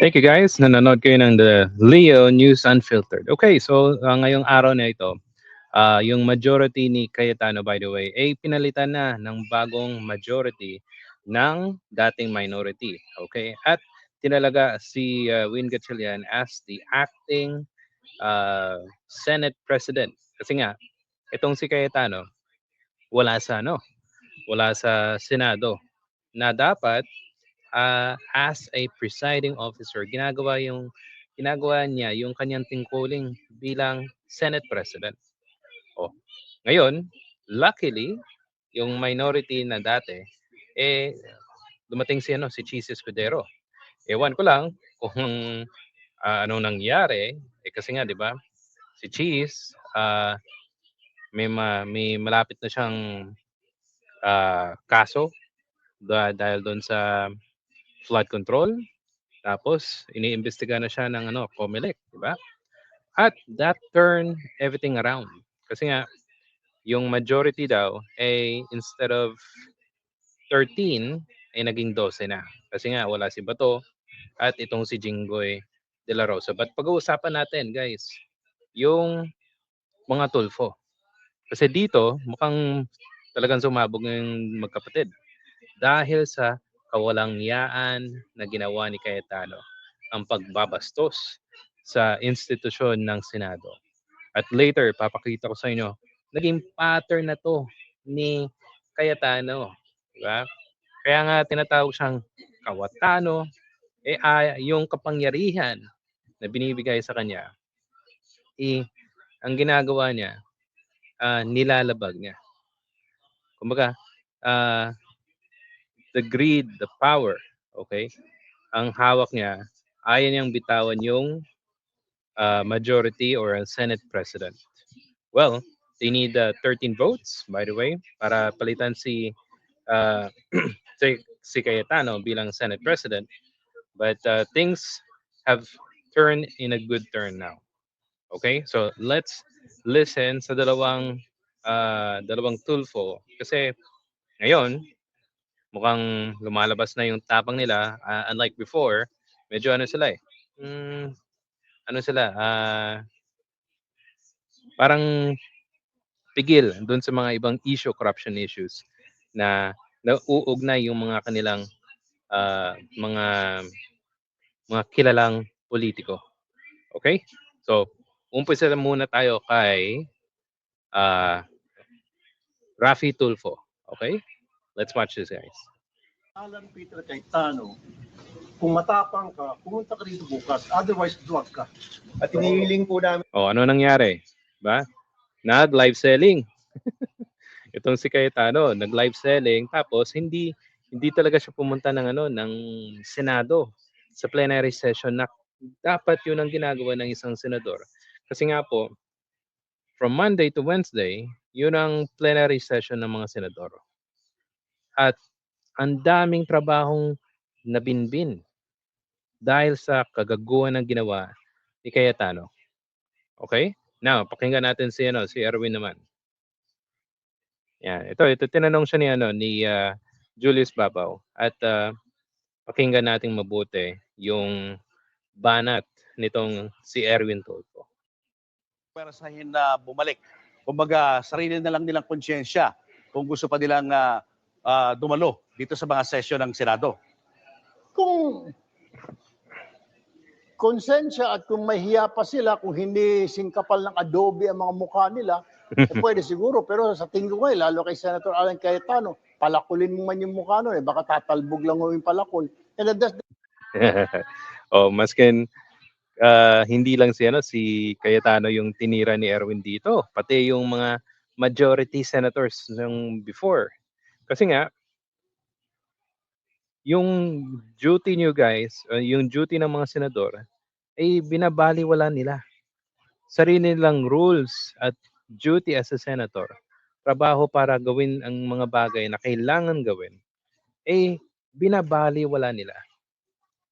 Thank you guys. Nanonood kayo ng The Leo News Unfiltered. Okay, so ngayong araw na ito, yung majority ni Cayetano by the way, ay pinalitan na ng bagong majority ng dating minority. Okay? At tinalaga si Win Gatchalian as the acting Senate President. Kasi nga, itong si Cayetano, wala sa ano, wala sa Senado na dapat as a presiding officer, ginagawa niya yung kanyang tungkulin bilang Senate President. Oh, ngayon, luckily, yung minority na dati, eh, dumating si Cheese Escudero. Ewan ko lang kung anong nangyari, kasi nga, di ba, si Cheese, may malapit na siyang kaso dahil doon sa flood control. Tapos, iniimbestiga na siya ng COMELEC, di ba? At that turned everything around. Kasi nga, yung majority daw ay instead of 13 ay naging 12 na. Kasi nga wala si Bato at itong si Jinggoy de la Rosa. But pag-uusapan natin guys, yung mga tulfo. Kasi dito mukhang talagang sumabog ng magkapatid dahil sa kawalang yaan na ginawa ni Cayetano ang pagbabastos sa institusyon ng Senado. At later, papakita ko sa inyo, naging pattern na to ni Cayetano. Diba? Kaya nga tinatawag siyang kawatano, yung kapangyarihan na binibigay sa kanya, ang ginagawa niya, nilalabag niya. Kumbaga, uh, the greed, the power, okay? Ang hawak niya, ayaw niyang bitawan yung majority or a Senate President. Well, they need 13 votes, by the way, para palitan uh, si Cayetano bilang Senate President. But things have turned in a good turn now. Okay? So let's listen sa dalawang tulfo. Kasi ngayon, mukhang lumalabas na yung tapang nila. Unlike before, medyo ano sila eh. Ano sila? Parang pigil doon sa mga ibang corruption issues na nauugnay yung mga kanilang mga kilalang politiko. Okay? So, umpisa na muna tayo kay uh, Rafi Tulfo. Okay? Let's watch this, guys. Alan Peter Cayetano, kung matapang ka, pumunta ka rito bukas. Otherwise, duwag ka. At inihiling po namin. Ano nangyari? Ba? Nag-live selling. Itong si Cayetano, nag-live selling tapos hindi talaga siya pumunta ng Senado sa plenary session na dapat 'yun ang ginagawa ng isang senador. Kasi nga po from Monday to Wednesday, 'yun ang plenary session ng mga senador. At ang daming trabahong nabinbin dahil sa kagaguhan ng ginawa ni Cayetano. Okay? Now, pakinggan natin si Erwin naman. Yan, ito tinanong siya ni Julius Babaw at pakinggan nating mabuti yung banat nitong si Erwin Tulfo. Perasahin na bumalik. Kumbaga, sarili na lang nilang konsyensya kung gusto pa nilang dumalo dito sa mga sesyon ng Senado. Kung konsensya at kung may hiya pa sila, kung hindi singkapal ng adobe ang mga mukha nila, pwede siguro. Pero sa tingin ko ngayon, lalo kay Senator Alan Cayetano, palakulin mo man yung mukha nun, baka tatalbog lang yung palakol. And that's maskin hindi lang si Cayetano yung tinira ni Erwin dito, pati yung mga majority senators ng before. Kasi nga, yung duty nyo guys, yung duty ng mga senador, ay binabaliwala nila. Sarili nilang rules at duty as a senator, trabaho para gawin ang mga bagay na kailangan gawin, binabaliwala nila.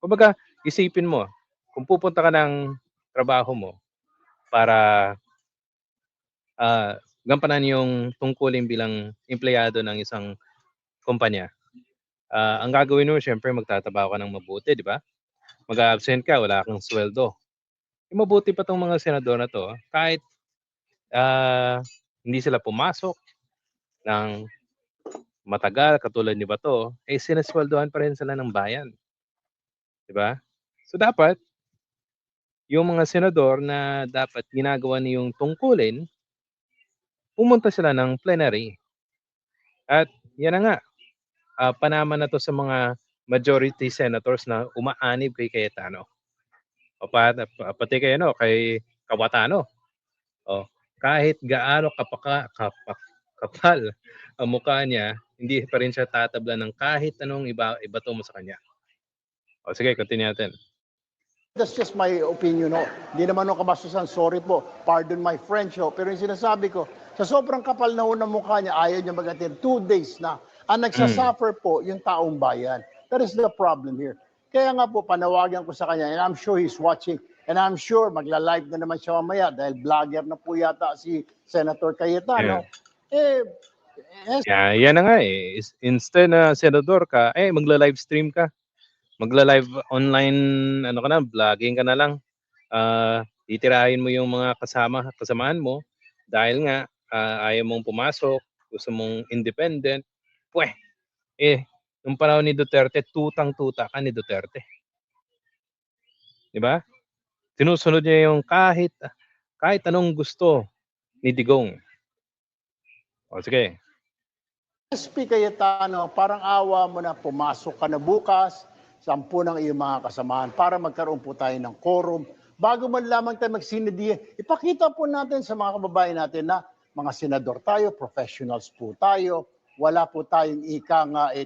Kumbaga, isipin mo, kung pupunta ka ng trabaho mo para gampanan yung tungkulin bilang empleyado ng isang kumpanya, ang gagawin mo, syempre magtatrabaho ka ng mabuti, di ba? mag-a-absent ka, wala kang sweldo. Mabuti pa 'tong mga senador na 'to, kahit, hindi sila pumasok ng matagal katulad ni Bato, sinuswelduhan pa rin sila ng bayan, 'di ba? So, dapat yung mga senador na dapat ginagawa niyong tungkulin, pumunta sila ng plenary. At 'yan na nga, panama na 'to sa mga majority senators na umaanib kay Cayetano. O pati kay kay Cayetano. Oh, kahit gaano kapal ang mukha niya, hindi pa rin siya tatablan ng kahit anong ibato mo sa kanya. O sige, continue natin. That's just my opinion, no? Hindi naman ako kabastusan, sorry po, pardon my French, ho. Pero yung sinasabi ko, sa sobrang kapal na ho ng mukha niya, ayaw niya mag-attend. 2 days na. Ang nagsasuffer po, yung taong bayan. That is the problem here. Kaya nga po, panawagan ko sa kanya, and I'm sure he's watching, and I'm sure magla-live na naman siya mamaya dahil vlogger na po yata si Senator Cayetano. Yan na nga eh. Instead na senador ka, magla-live stream ka. Magla-live online, ano ka na, vlogging ka na lang. Titirahin mo yung mga kasamaan mo dahil nga ayaw mong pumasok, gusto mong independent. Nung panahon ni Duterte, tutang-tuta ka ni Duterte. 'Di ba? Sinusunod niya yung kahit anong gusto ni Digong. O sige. SP Cayetano, parang awa mo na pumasok ka na bukas, 10 ng iyong mga kasamaan para magkaroon po tayo ng quorum. Bago man lamang tayo magsinediye, ipakita po natin sa mga kababayan natin na mga senador tayo, professionals po tayo, wala po tayong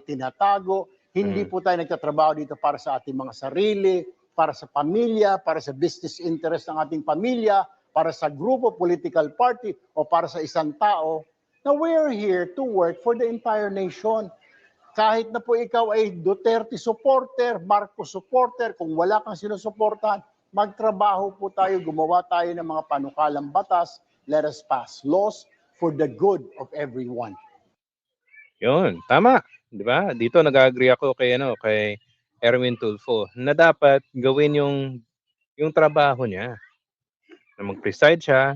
tinatago, hindi po tayo nagtatrabaho dito para sa ating mga sarili, para sa pamilya, para sa business interest ng ating pamilya, para sa grupo, political party, o para sa isang tao. Now, we're here to work for the entire nation. Kahit na po ikaw ay Duterte supporter, Marcos supporter, kung wala kang sinusuportahan, magtrabaho po tayo, gumawa tayo ng mga panukalang batas, let us pass laws for the good of everyone. Yun, tama, 'di ba? Dito nag-agree ako kay Erwin Tulfo na dapat gawin yung trabaho niya. Na mag-preside siya,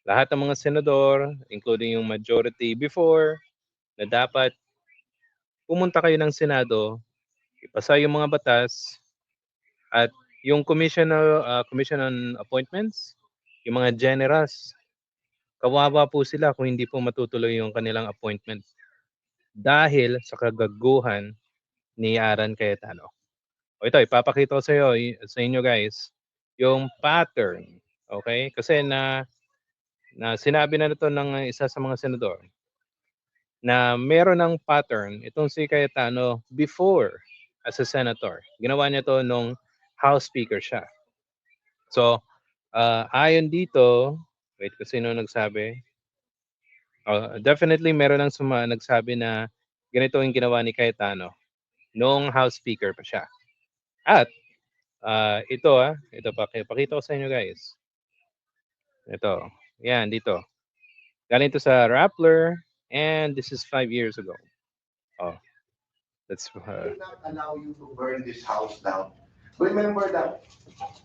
lahat ng mga senador, including yung majority before, na dapat pumunta kayo ng Senado, ipasa yung mga batas, at yung commission on appointments, yung mga generals, kawawa po sila kung hindi po matutuloy yung kanilang appointment dahil sa kagaguhan ni Aran Cayetano. O ito, ipapakita ko sa inyo guys, yung pattern. Okay? Kasi na sinabi na ito ng isa sa mga senador na meron ng pattern itong si Cayetano before as a senator. Ginawa niya to nung House Speaker siya. So, ayon dito, wait, kasi sino nagsabi? Definitely meron ng nagsabi na ganito yung ginawa ni Cayetano nung House Speaker pa siya. At ito pakita ko sa inyo guys. Ito, yan dito. Galing to sa Rappler, and this is 5 years ago. That's will not allow you to burn this house down. Remember that.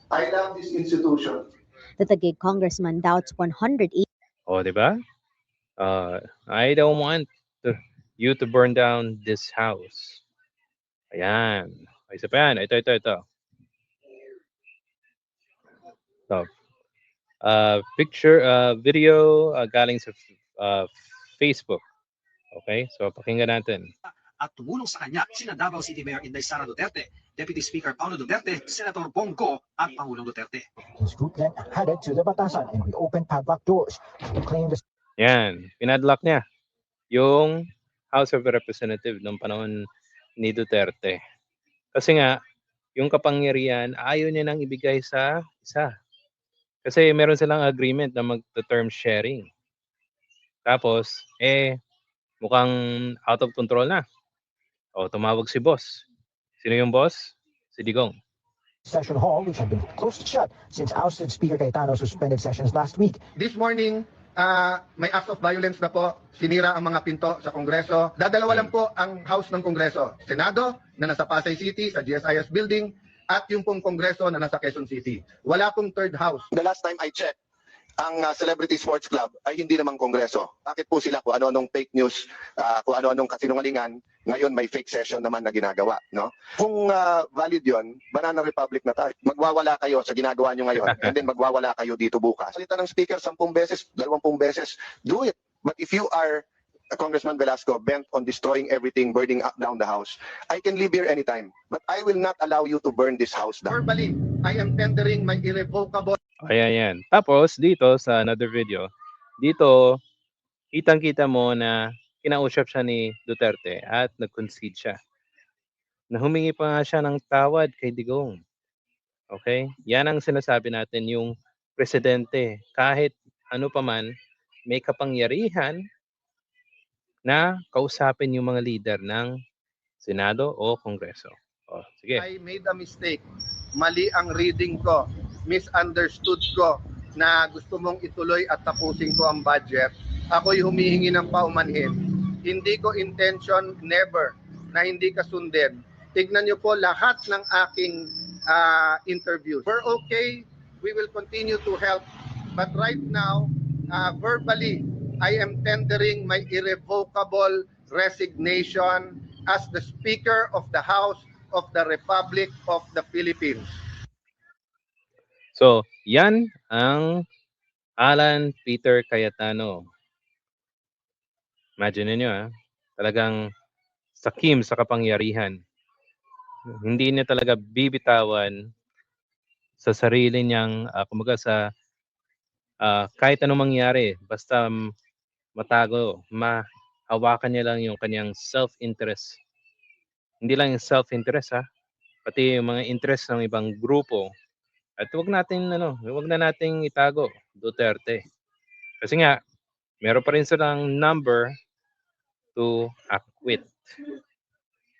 I love this institution. The Taguig congressman doubts 180. di ba? I don't want you to burn down this house. Ayan. Isa pa yan. Ito. Picture, video galing sa Facebook. Okay? So, pakinggan natin. At tumulong sa kanya sina Davao City Mayor Inday Sara Duterte, Deputy Speaker Paulo Duterte, Senator Bongo at Pangulong Duterte. His group then headed to the Batasan and reopened padlock doors to claim the... Yan, pinadlock niya yung House of Representatives ng panahon ni Duterte. Kasi nga, yung kapangyarihan, ayaw niya nang ibigay sa isa. Kasi meron silang agreement na mag-term sharing. Tapos, mukhang out of control na. Tumawag si boss. Sino yung boss? Si Digong. Session hall, which had been closed shut since ousted Speaker Cayetano suspended sessions last week. This morning, may act of violence na po. Sinira ang mga pinto sa Kongreso. Dadalawa lang po ang House ng Kongreso. Senado, na nasa Pasay City, sa GSIS building, at yung pong Kongreso na nasa Quezon City. Wala pong third house. The last time I checked, ang Celebrity Sports Club ay hindi naman kongreso. Bakit po sila kung ano-anong fake news, kung ano-anong kasinungalingan, ngayon may fake session naman na ginagawa, no? Kung valid 'yon, Banana Republic na tayo. Magwawala kayo sa ginagawa nyo ngayon and then magwawala kayo dito bukas. Salita ng speaker 10 beses, 20 beses, do it. But if you are Congressman Velasco bent on destroying everything, burning up down the house, I can leave here anytime. But I will not allow you to burn this house down. Verbally, I am tendering my irrevocable Ayan, yan. Tapos, dito sa another video, dito, kitang-kita mo na kinausap siya ni Duterte at nag-concede siya. Na humingi pa nga siya ng tawad kay Digong. Okay? Yan ang sinasabi natin, yung presidente, kahit ano pa man, may kapangyarihan na kausapin yung mga leader ng Senado o Kongreso. O, sige. I made a mistake. Mali ang reading ko. Misunderstood ko na gusto mong ituloy at tapusin ko ang budget. Ako'y humihingi ng paumanhin. Hindi ko intention, never, na hindi ka sundin. Tignan niyo po lahat ng aking interviews. We're okay. We will continue to help. But right now, verbally, I am tendering my irrevocable resignation as the Speaker of the House of the Republic of the Philippines. So, yan ang Alan Peter Cayetano. Imagine niyo talagang sakim sa kapangyarihan. Hindi niya talaga bibitawan sa sarili niyang, kumbaga sa kahit anong mangyari, basta matago, mahawakan niya lang yung kanyang self-interest. Hindi lang yung self-interest pati yung mga interest ng ibang grupo. At wag na nating itago, Duterte. Kasi nga, meron pa rin silang number to acquit.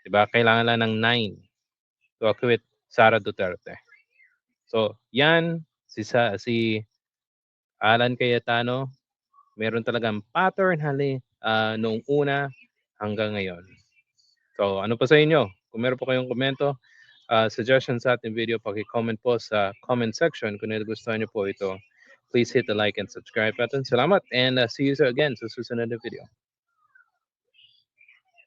Diba? Kailangan lang ng 9 to acquit Sara Duterte. So, yan, si Alan Cayetano, meron talagang pattern noong una hanggang ngayon. So, ano pa sa inyo? Kung meron po kayong komento, suggestions sa ating video, paki-comment po sa comment section kung nagustuhan niyo po ito. Please hit the like and subscribe button. Salamat and see you again sa susunod na video.